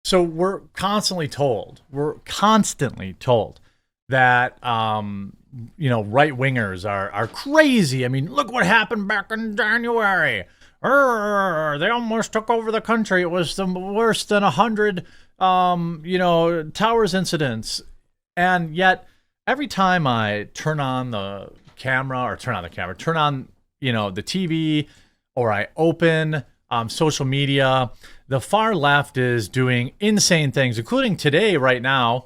So we're constantly told that right wingers are crazy. I mean, look what happened back in January. They almost took over the country. It was the worse than 100 towers incidents. And yet every time I turn on the turn on the TV, or I open social media, the far left is doing insane things, including today, right now,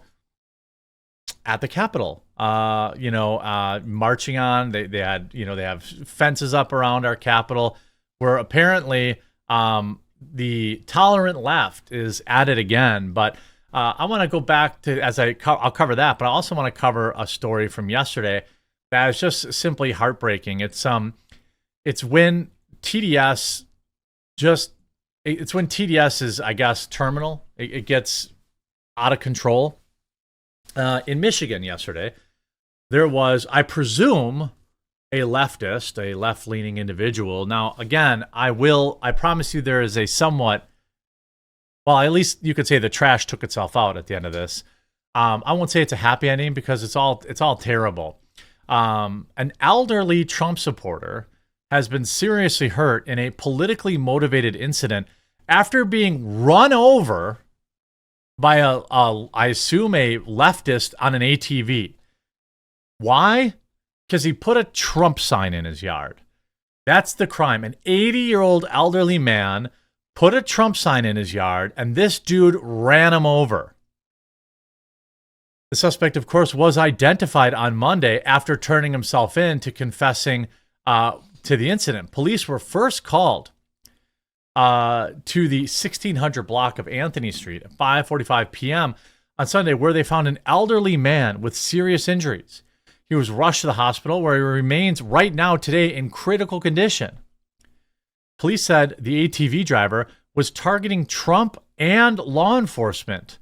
at the Capitol. Marching on. They have fences up around our Capitol, where apparently the tolerant left is at it again. But I want to go back to I'll cover that, but I also want to cover a story from yesterday that is just simply heartbreaking. It's when TDS it's when TDS is, I guess, terminal. It gets out of control. In Michigan yesterday, there was, I presume, a leftist, a left-leaning individual. Now, again, I promise you there is a somewhat, well, at least you could say the trash took itself out at the end of this. I won't say it's a happy ending because it's all terrible. An elderly Trump supporter has been seriously hurt in a politically motivated incident after being run over by I assume a leftist on an ATV. Why? Because he put a Trump sign in his yard. That's the crime. An 80-year-old elderly man put a Trump sign in his yard, and this dude ran him over. The suspect, of course, was identified on Monday after turning himself in to confessing to the incident. Police were first called to the 1600 block of Anthony Street at 5:45 p.m. on Sunday, where they found an elderly man with serious injuries. He was rushed to the hospital, where he remains right now today in critical condition. Police said the ATV driver was targeting Trump and law enforcement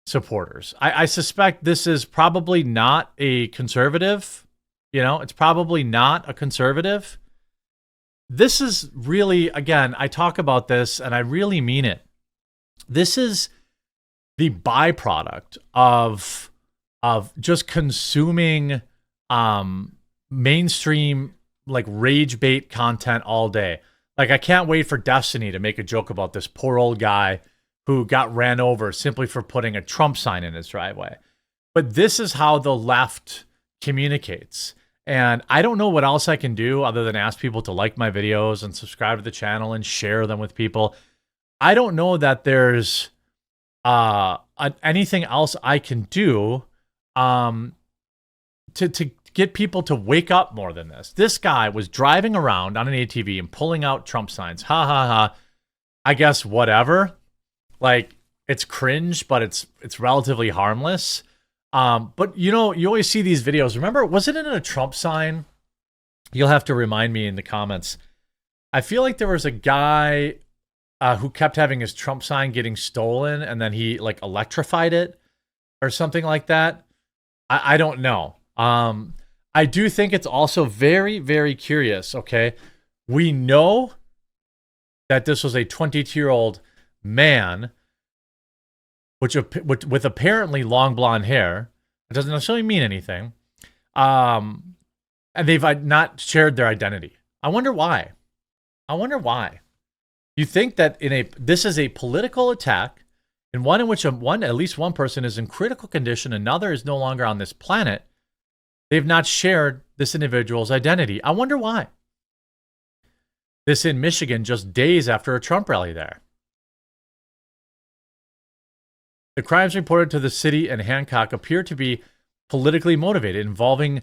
supporters. I suspect this is probably not a conservative. It's probably not a conservative. This is really, again, I talk about this and I really mean it. This is the byproduct of just consuming mainstream, like, rage bait content all day. Like, I can't wait for Destiny to make a joke about this poor old guy who got ran over simply for putting a Trump sign in his driveway. But this is how the left communicates. And I don't know what else I can do other than ask people to like my videos and subscribe to the channel and share them with people. I don't know that there's anything else I can do to get people to wake up more than this. This guy was driving around on an ATV and pulling out Trump signs. Ha ha ha. I guess whatever. Like, it's cringe, but it's relatively harmless. But you always see these videos. Remember, was it in a Trump sign? You'll have to remind me in the comments. I feel like there was a guy who kept having his Trump sign getting stolen, and then he like electrified it or something like that. I don't know. I do think it's also very, very curious. Okay, we know that this was a 22-year-old man, with apparently long blonde hair. It doesn't necessarily mean anything. And they've not shared their identity. I wonder why. You think that this is a political attack, and one in which at least one person is in critical condition, another is no longer on this planet. They've not shared this individual's identity. I wonder why. This in Michigan, just days after a Trump rally there. The crimes reported to the city and Hancock appear to be politically motivated, involving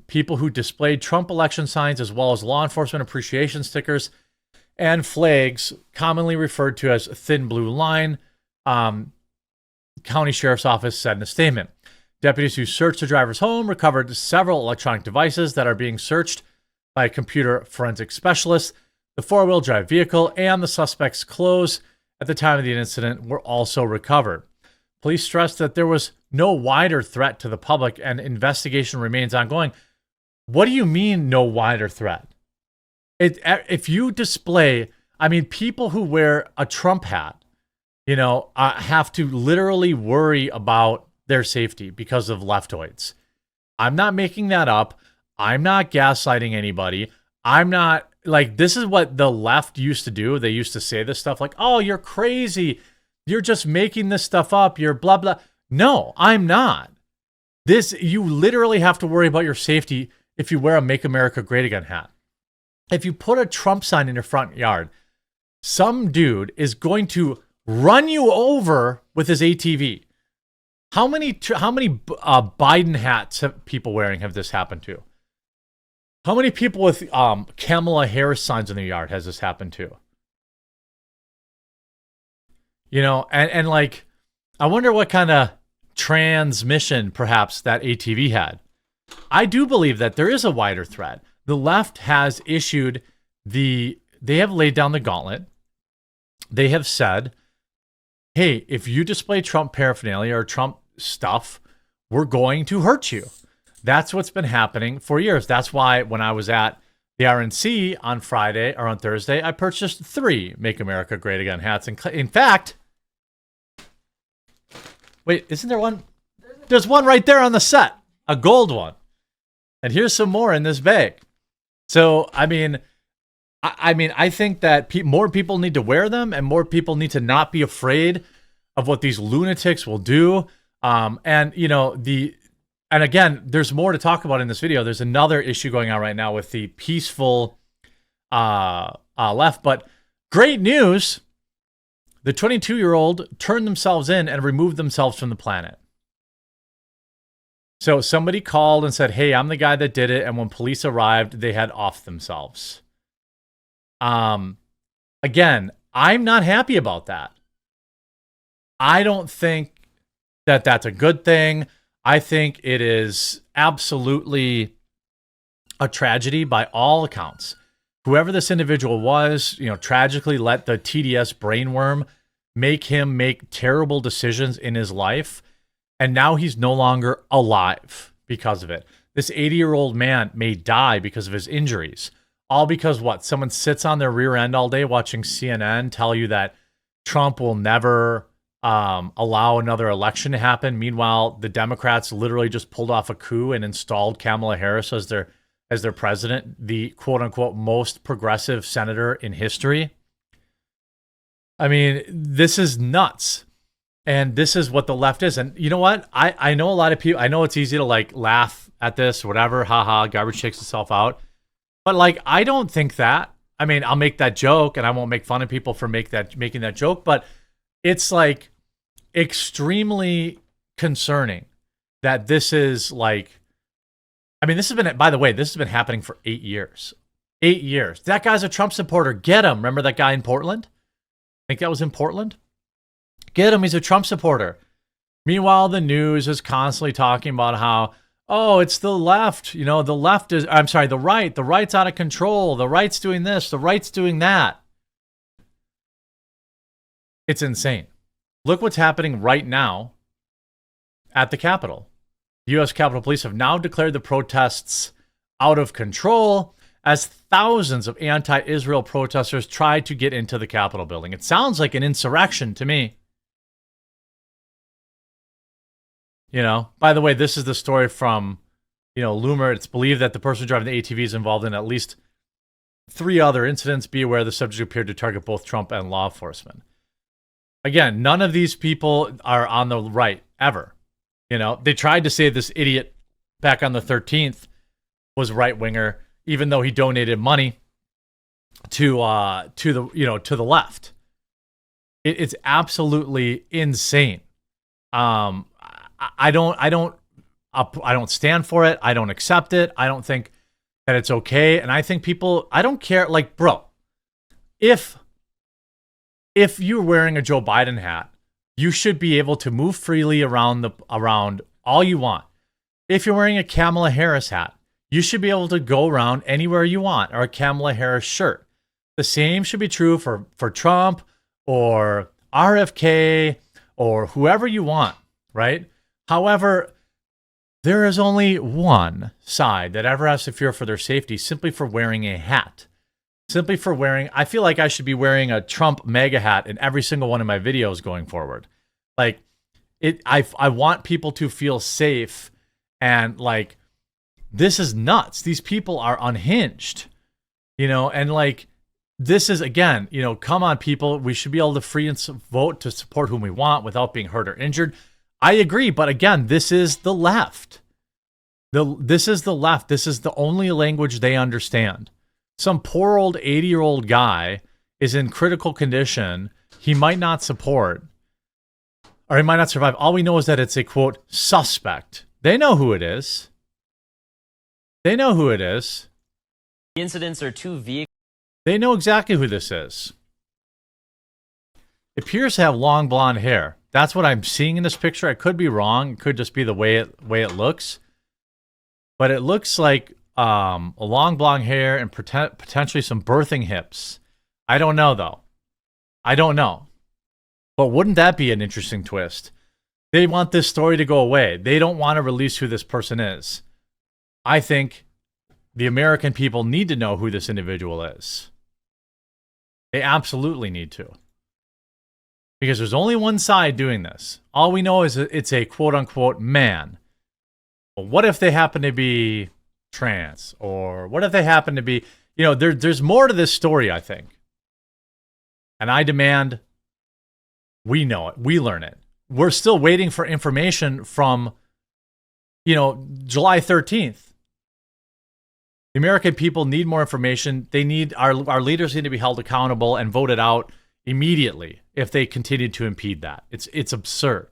people who displayed Trump election signs, as well as law enforcement appreciation stickers and flags, commonly referred to as Thin Blue Line, County Sheriff's Office said in a statement. Deputies who searched the driver's home recovered several electronic devices that are being searched by a computer forensic specialist. The four-wheel drive vehicle and the suspect's clothes at the time of the incident were also recovered. Police stressed that there was no wider threat to the public and investigation remains ongoing. What do you mean, no wider threat? If you display, people who wear a Trump hat have to literally worry about their safety because of leftoids. I'm not making that up. I'm not gaslighting anybody. I'm not like, this is what the left used to do. They used to say this stuff like, oh, you're crazy. You're just making this stuff up. You're blah, blah. No, I'm not. You literally have to worry about your safety if you wear a Make America Great Again hat. If you put a Trump sign in your front yard, some dude is going to run you over with his ATV. How many Biden hats have people wearing have this happened to? How many people with Kamala Harris signs in their yard has this happened to? And like, I wonder what kind of transmission perhaps that ATV had. I do believe that there is a wider threat. The left has issued they have laid down the gauntlet. They have said, hey, if you display Trump paraphernalia or Trump stuff, we're going to hurt you. That's what's been happening for years. That's why when I was at the RNC on Friday or on Thursday, I purchased 3 Make America Great Again hats. In fact, wait, isn't there one? There's one right there on the set, a gold one. And here's some more in this bag. So, I think that more people need to wear them, and more people need to not be afraid of what these lunatics will do. And again, there's more to talk about in this video. There's another issue going on right now with the peaceful left. But great news. The 22-year-old turned themselves in and removed themselves from the planet. So somebody called and said, hey, I'm the guy that did it. And when police arrived, they had offed themselves. Again, I'm not happy about that. I don't think that that's a good thing. I think it is absolutely a tragedy by all accounts. Whoever this individual was, tragically let the TDS brainworm make him make terrible decisions in his life. And now he's no longer alive because of it. This 80-year-old man may die because of his injuries. All because what? Someone sits on their rear end all day watching CNN tell you that Trump will never allow another election to happen. Meanwhile, the Democrats literally just pulled off a coup and installed Kamala Harris as their president, the quote unquote most progressive senator in history. I mean, this is nuts. And this is what the left is. And you know what? I know a lot of people, I know it's easy to like laugh at this or whatever. Haha, garbage takes itself out. But like, I don't think that. I mean, I'll make that joke and I won't make fun of people for making that joke. But it's like extremely concerning that this is like, I mean, this has been, by the way, this has been happening for 8 years. 8 years. That guy's a Trump supporter. Get him. Remember that guy in Portland? I think that was in Portland. Get him. He's a Trump supporter. Meanwhile, the news is constantly talking about how, oh, it's the left. The left is, I'm sorry, the right. The right's out of control. The right's doing this. The right's doing that. It's insane. Look what's happening right now at the Capitol. The U.S. Capitol Police have now declared the protests out of control as thousands of anti-Israel protesters tried to get into the Capitol building. It sounds like an insurrection to me. By the way, this is the story from, Loomer. It's believed that the person driving the ATV is involved in at least 3 other incidents. Be aware the subject appeared to target both Trump and law enforcement. Again, none of these people are on the right ever. They tried to say this idiot back on the 13th was right winger, even though he donated money to the left. It's absolutely insane. I don't stand for it. I don't accept it. I don't think that it's okay. And I think people, I don't care. Like, bro, if you're wearing a Joe Biden hat, you should be able to move freely around all you want. If you're wearing a Kamala Harris hat, you should be able to go around anywhere you want, or a Kamala Harris shirt. The same should be true for Trump or RFK or whoever you want, right? However, there is only one side that ever has to fear for their safety simply for wearing a hat. simply for wearing, I feel like I should be wearing a Trump MAGA hat in every single one of my videos going forward. Like, I want people to feel safe, and like, this is nuts. These people are unhinged, and like, this is, again, come on, people. We should be able to free and vote to support whom we want without being hurt or injured. I agree. But again, this is the left. This is the left. This is the only language they understand. Some poor old 80-year-old guy is in critical condition. He might not support, or he might not survive. All we know is that it's a, quote, suspect. They know who it is. They know who it is. The incidents are 2 vehicles. They know exactly who this is. It appears to have long blonde hair. That's what I'm seeing in this picture. I could be wrong. It could just be the way it looks. But it looks like a long blonde hair and potentially some birthing hips. I don't know, though. I don't know. But wouldn't that be an interesting twist? They want this story to go away. They don't want to release who this person is. I think the American people need to know who this individual is. They absolutely need to. Because there's only one side doing this. All we know is it's a quote-unquote man. Well, what if they happen to be trans? Or what if they happen to be... there's more to this story, I think. And I demand we know it. We learn it. We're still waiting for information from, July 13th. The American people need more information. They need our leaders need to be held accountable and voted out immediately if they continue to impede that. It's absurd.